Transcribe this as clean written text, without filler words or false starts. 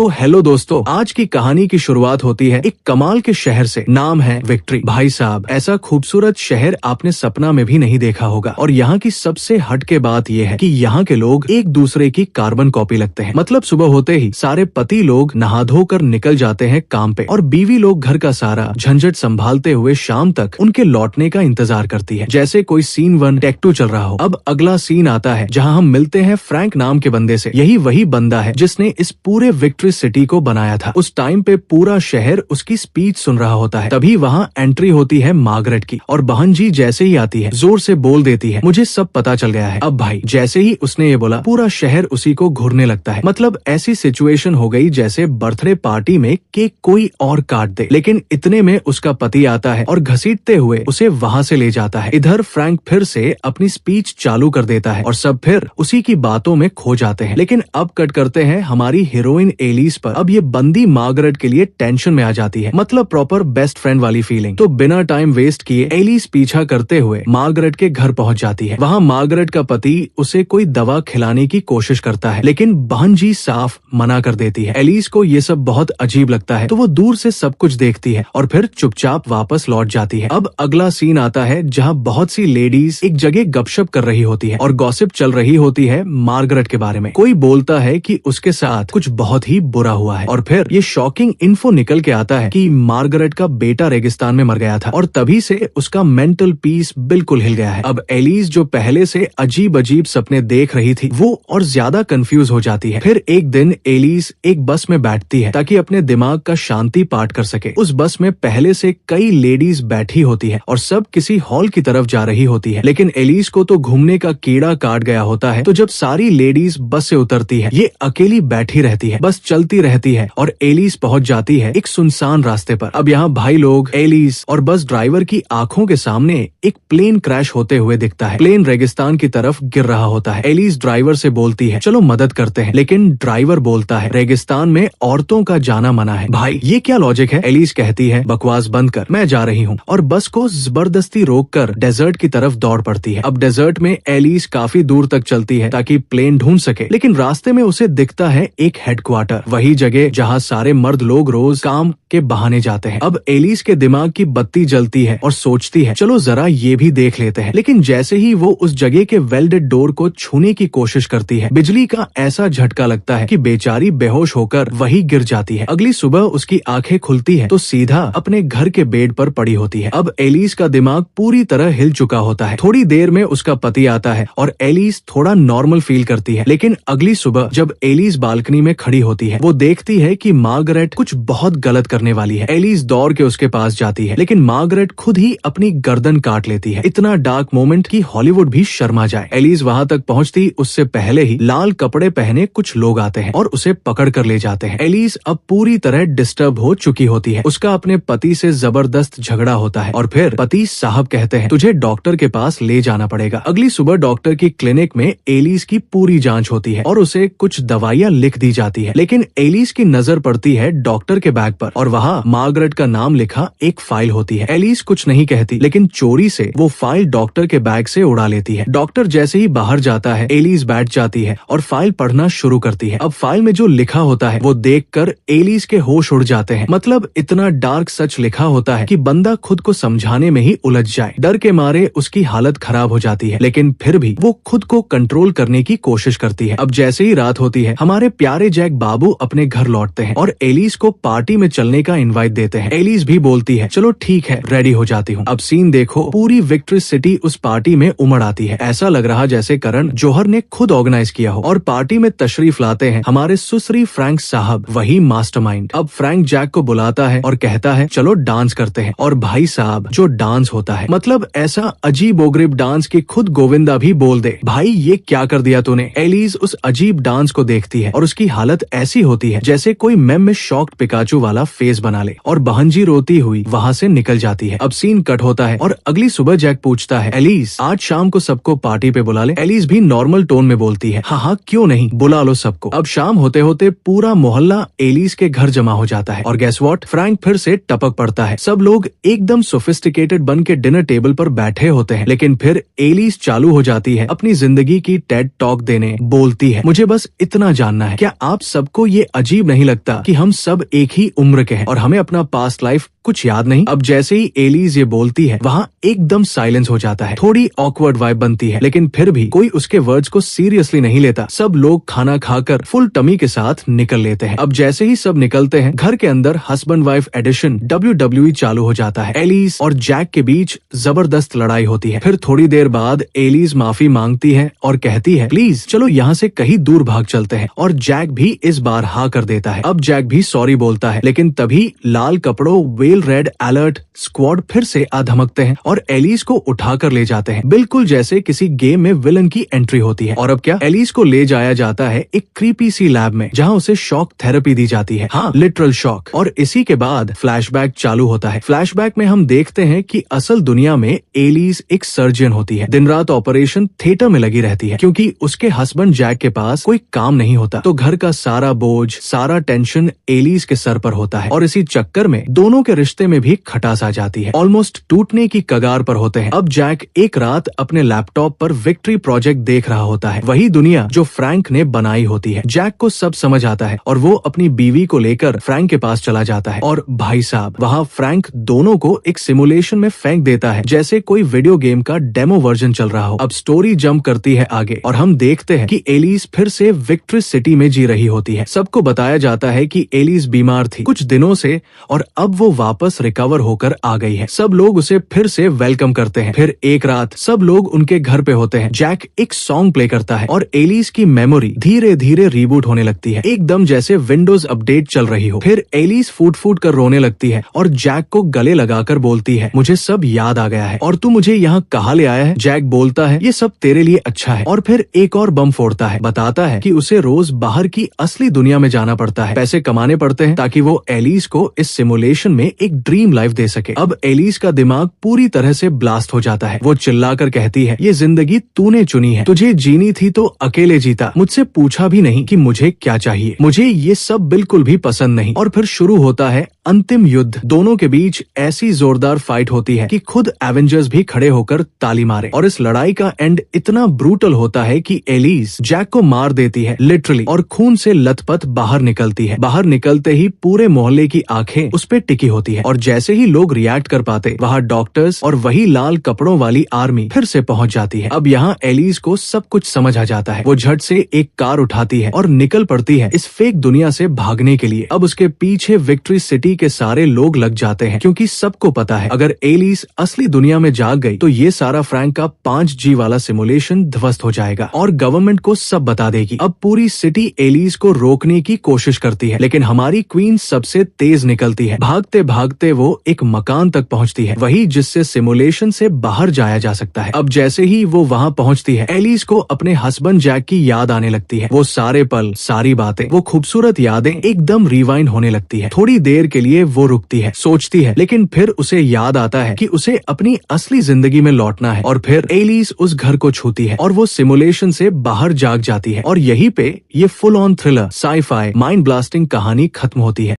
तो हेलो दोस्तों, आज की कहानी की शुरुआत होती है एक कमाल के शहर से। नाम है विक्ट्री। भाई साहब, ऐसा खूबसूरत शहर आपने सपना में भी नहीं देखा होगा। और यहाँ की सबसे हटके बात यह है कि यहाँ के लोग एक दूसरे की कार्बन कॉपी लगते हैं। मतलब सुबह होते ही सारे पति लोग नहा धो कर निकल जाते हैं काम पे और बीवी लोग घर का सारा झंझट संभालते हुए शाम तक उनके लौटने का इंतजार करती है, जैसे कोई सीन 1 टेक 2 चल रहा हो। अब अगला सीन आता है जहाँ हम मिलते हैं फ्रैंक नाम के बंदे से। यही वही बंदा है जिसने इस पूरे विक्ट्री सिटी को बनाया था। उस टाइम पे पूरा शहर उसकी स्पीच सुन रहा होता है। तभी वहाँ एंट्री होती है मार्गरेट की और बहन जी जैसे ही आती है जोर से बोल देती है, मुझे सब पता चल गया है। अब भाई जैसे ही उसने ये बोला पूरा शहर उसी को घूरने लगता है। मतलब ऐसी सिचुएशन हो गई जैसे बर्थडे पार्टी में केक कोई और काट दे। लेकिन इतने में उसका पति आता है और घसीटते हुए उसे वहाँ से ले जाता है। इधर फ्रैंक फिर से अपनी स्पीच चालू कर देता है और सब फिर उसी की बातों में खो जाते हैं। लेकिन अब कट करते हैं हमारी हीरोइन एलिस पर। अब ये बंदी मार्गरेट के लिए टेंशन में आ जाती है। मतलब प्रॉपर बेस्ट फ्रेंड वाली फीलिंग। तो बिना टाइम वेस्ट किए एलिस पीछा करते हुए मार्गरेट के घर पहुंच जाती है। वहाँ मार्गरेट का पति उसे कोई दवा खिलाने की कोशिश करता है, लेकिन बहन जी साफ मना कर देती है। एलिस को ये सब बहुत अजीब लगता है तो वो दूर से सब कुछ देखती है और फिर चुपचाप वापस लौट जाती है। अब अगला सीन आता है जहाँ बहुत सी लेडीज एक जगह गपशप कर रही होती है और गॉसिप चल रही होती है मार्गरेट के बारे में। कोई बोलता है कि उसके साथ कुछ बहुत ही बुरा हुआ है और फिर ये शॉकिंग इन्फो निकल के आता है कि मार्गरेट का बेटा रेगिस्तान में मर गया था और तभी से उसका मेंटल पीस बिल्कुल हिल गया है। अब एलिस जो पहले से अजीब अजीब सपने देख रही थी वो और ज्यादा कंफ्यूज हो जाती है। फिर एक दिन एलिस एक बस में बैठती है ताकि अपने दिमाग का शांति पाठ कर सके। उस बस में पहले से कई लेडीज बैठी होती है और सब किसी हॉल की तरफ जा रही होती है। लेकिन एलिस को तो घूमने का कीड़ा काट गया होता है। तो जब सारी लेडीज बस से उतरती है ये अकेली बैठी रहती है, बस चलती रहती है और एलिस पहुंच जाती है एक सुनसान रास्ते पर। अब यहाँ भाई लोग, एलिस और बस ड्राइवर की आंखों के सामने एक प्लेन क्रैश होते हुए दिखता है। प्लेन रेगिस्तान की तरफ गिर रहा होता है। एलिस ड्राइवर से बोलती है चलो मदद करते हैं, लेकिन ड्राइवर बोलता है रेगिस्तान में औरतों का जाना मना है। भाई ये क्या लॉजिक है? एलिस कहती है बकवास बंद कर, मैं जा रही हूँ, और बस को जबरदस्ती रोककर डेजर्ट की तरफ दौड़ पड़ती है। अब डेजर्ट में एलिस काफी दूर तक चलती है ताकि प्लेन ढूंढ सके, लेकिन रास्ते में उसे दिखता है एक हेडक्वार्टर, वही जगह जहाँ सारे मर्द लोग रोज काम के बहाने जाते हैं। अब एलिस के दिमाग की बत्ती जलती है और सोचती है चलो जरा ये भी देख लेते हैं। लेकिन जैसे ही वो उस जगह के वेल्डेड डोर को छूने की कोशिश करती है बिजली का ऐसा झटका लगता है कि बेचारी बेहोश होकर वही गिर जाती है। अगली सुबह उसकी आंखें खुलती है तो सीधा अपने घर के बेड पर पड़ी होती है। अब एलिस का दिमाग पूरी तरह हिल चुका होता है। थोड़ी देर में उसका पति आता है और एलिस थोड़ा नॉर्मल फील करती है। लेकिन अगली सुबह जब एलिस बालकनी में खड़ी होती है वो देखती है कि मार्गरेट कुछ बहुत गलत करने वाली है। एलिस दौड़ के उसके पास जाती है लेकिन मार्गरेट खुद ही अपनी गर्दन काट लेती है। इतना डार्क मोमेंट कि हॉलीवुड भी शर्मा जाए। एलिस वहाँ तक पहुँचती उससे पहले ही लाल कपड़े पहने कुछ लोग आते हैं और उसे पकड़ कर ले जाते हैं। एलिस अब पूरी तरह डिस्टर्ब हो चुकी होती है। उसका अपने पति से जबरदस्त झगड़ा होता है और फिर पति साहब कहते हैं तुझे डॉक्टर के पास ले जाना पड़ेगा। अगली सुबह डॉक्टर की क्लिनिक में एलिस की पूरी जांच होती है और उसे कुछ दवाइयाँ लिख दी जाती है। लेकिन एलिस की नजर पड़ती है डॉक्टर के बैग पर और वहाँ मार्गरेट का नाम लिखा एक फाइल होती है। एलिस कुछ नहीं कहती लेकिन चोरी से वो फाइल डॉक्टर के बैग से उड़ा लेती है। डॉक्टर जैसे ही बाहर जाता है एलिस बैठ जाती है और फाइल पढ़ना शुरू करती है। अब फाइल में जो लिखा होता है वो देखकर एलिस के होश उड़ जाते हैं। मतलब इतना डार्क सच लिखा होता है कि बंदा खुद को समझाने में ही उलझ जाए। डर के मारे उसकी हालत खराब हो जाती है लेकिन फिर भी वो खुद को कंट्रोल करने की कोशिश करती है। अब जैसे ही रात होती है हमारे प्यारे जैक बाबू अपने घर लौटते हैं और एलिस को पार्टी में चलने का इनवाइट देते हैं। एलिस भी बोलती है चलो ठीक है, रेडी हो जाती हूँ। अब सीन देखो, पूरी विक्ट्री सिटी उस पार्टी में उमड़ आती है। ऐसा लग रहा जैसे करण जौहर ने खुद ऑर्गेनाइज किया हो। और पार्टी में तशरीफ लाते हैं हमारे सुश्री फ्रैंक साहब, वही मास्टरमाइंड। अब फ्रैंक जैक को बुलाता है और कहता है चलो डांस करते हैं। और भाई साहब जो डांस होता है, मतलब ऐसा अजीब ओगरीब डांस कि खुद गोविंदा भी बोल दे भाई ये क्या कर दिया तूने। एलिस उस अजीब डांस को देखती है और उसकी हालत ऐसी होती है जैसे कोई मेम में शॉक्ड पिकाचू वाला फेस बना ले और बहन जी रोती हुई वहाँ से निकल जाती है। अब सीन कट होता है और अगली सुबह जैक पूछता है एलिस आज शाम को सबको पार्टी पे बुला ले। एलिस भी नॉर्मल टोन में बोलती है हाँ क्यों नहीं, बुला लो सबको। अब शाम होते होते पूरा मोहल्ला एलिस के घर जमा हो जाता है और गेस व्हाट, फ्रैंक फिर से टपक पड़ता है। सब लोग एकदम सोफिस्टिकेटेड बन के डिनर टेबल पर बैठे होते हैं लेकिन फिर एलिस चालू हो जाती है अपनी जिंदगी की टेड टॉक देने। बोलती है मुझे बस इतना जानना है, क्या आप सबको ये अजीब नहीं लगता कि हम सब एक ही उम्र के हैं और हमें अपना पास्ट लाइफ कुछ याद नहीं? अब जैसे ही एलिस ये बोलती है वहाँ एकदम साइलेंस हो जाता है, थोड़ी ऑकवर्ड वाइब बनती है, लेकिन फिर भी कोई उसके वर्ड्स को सीरियसली नहीं लेता। सब लोग खाना खाकर फुल टमी के साथ निकल लेते हैं। अब जैसे ही सब निकलते हैं, घर के अंदर हस्बैंड वाइफ एडिशन WWE चालू हो जाता है। एलिस और जैक के बीच जबरदस्त लड़ाई होती है। फिर थोड़ी देर बाद एलिस माफी मांगती है और कहती है प्लीज चलो यहाँ से कहीं दूर भाग चलते हैं, और जैक भी इस बार हाँ कर देता है। अब जैक भी सॉरी बोलता है, लेकिन तभी लाल कपड़ों वेल रेड अलर्ट स्क्वाड फिर से आ धमकते हैं और एलिस को उठाकर ले जाते हैं, बिल्कुल जैसे किसी गेम में विलन की एंट्री होती है। और अब क्या, एलिस को ले जाया जाता है एक क्रीपी सी लैब में, जहाँ उसे शॉक थेरेपी दी जाती है। हाँ, लिटरल शॉक। और इसी के बाद फ्लैशबैक चालू होता है। फ्लैशबैक में हम देखते हैं कि असल दुनिया में एलिस एक सर्जन होती है, दिन रात ऑपरेशन थिएटर में लगी रहती है, क्योंकि उसके हस्बैंड जैक के पास कोई काम नहीं होता, तो घर का सारा बोझ, सारा टेंशन एलिस के सर पर होता है। और इसी चक्कर में दोनों के रिश्ते में भी खटास आ जाती है, ऑलमोस्ट टूटने की कगार पर होते हैं। अब जैक एक रात अपने लैपटॉप पर विक्ट्री प्रोजेक्ट देख रहा होता है, वही दुनिया जो फ्रैंक ने बनाई होती है। जैक को सब समझ आता है और वो अपनी बीवी को लेकर फ्रैंक के पास चला जाता है। और भाई साहब, वहाँ फ्रैंक दोनों को एक सिमुलेशन में फेंक देता है, जैसे कोई वीडियो गेम का डेमो वर्जन चल रहा हो। अब स्टोरी जंप करती है आगे और हम देखते हैं कि एलिस फिर से विक्ट्री सिटी में जी रही होती है। सबको बताया जाता है कि एलिस बीमार थी कुछ दिनों से और अब वो वापस रिकवर होकर आ गई है। सब लोग उसे फिर से वेलकम करते हैं। फिर एक रात सब लोग उनके घर पे होते हैं। जैक एक सॉन्ग प्ले करता है और एलिस की मेमोरी धीरे धीरे रीबूट होने लगती है, एकदम जैसे विंडोज अपडेट चल रही हो। फिर एलिस फूट फूट कर रोने लगती है और जैक को गले लगाकर बोलती है मुझे सब याद आ गया है और तू मुझे यहाँ कहाँ ले आया है? जैक बोलता है ये सब तेरे लिए अच्छा है, और फिर एक और बम फोड़ता है, बताता है कि उसे रोज बाहर की असली दुनिया में जाना पड़ता है, पैसे कमाने पड़ते हैं ताकि वो एलिस को इस सिमुलेशन में एक ड्रीम लाइफ दे सके। अब एलिस का दिमाग पूरी तरह से ब्लास्ट हो जाता है। वो चिल्लाकर कहती है ये जिंदगी तूने चुनी है, तुझे जीनी थी तो अकेले जीता, मुझसे पूछा भी नहीं कि मुझे क्या चाहिए, मुझे ये सब बिल्कुल भी पसंद नहीं। और फिर शुरू होता है अंतिम युद्ध। दोनों के बीच ऐसी जोरदार फाइट होती है कि खुद एवेंजर्स भी खड़े होकर ताली मारे। और इस लड़ाई का एंड इतना ब्रूटल होता है कि एलिस जैक को मार देती है लिटरली, और खून से लथपथ बाहर निकलती है। बाहर निकलते ही पूरे मोहल्ले की आंखें उस पे टिकी होती है, और जैसे ही लोग रिएक्ट कर पाते वहाँ डॉक्टर्स और वही लाल कपड़ों वाली आर्मी फिर से पहुँच जाती है। अब यहाँ एलिस को सब कुछ समझ आ जाता है। वो झट से एक कार उठाती है और निकल पड़ती है इस फेक दुनिया से भागने के लिए। अब उसके पीछे विक्ट्री सिटी के सारे लोग लग जाते हैं, क्योंकि सबको पता है अगर एलिस असली दुनिया में जाग गई तो ये सारा फ्रैंक का 5G वाला सिमुलेशन ध्वस्त हो जाएगा और गवर्नमेंट को सब बता देगी। अब पूरी सिटी एलिस को रोकने की कोशिश करती है, लेकिन हमारी क्वीन सबसे तेज निकलती है। भागते भागते वो एक मकान तक पहुंचती है, वही जिससे सिमुलेशन से बाहर जाया जा सकता है। अब जैसे ही वो वहां पहुंचती है, एलिस को अपने हस्बैंड जैक की याद आने लगती है। वो सारे पल, सारी बातें, वो खूबसूरत यादें एकदम रिवाइंड होने लगती है। थोड़ी देर के लिए वो रुकती है, सोचती है, लेकिन फिर उसे याद आता है कि उसे अपनी असली जिंदगी में लौटना है। और फिर एलिस उस घर को छूती है और वो सिमुलेशन से बाहर जाग जाती है। और यहीं पे ये full on thriller, sci-fi, mind blasting कहानी खत्म होती है।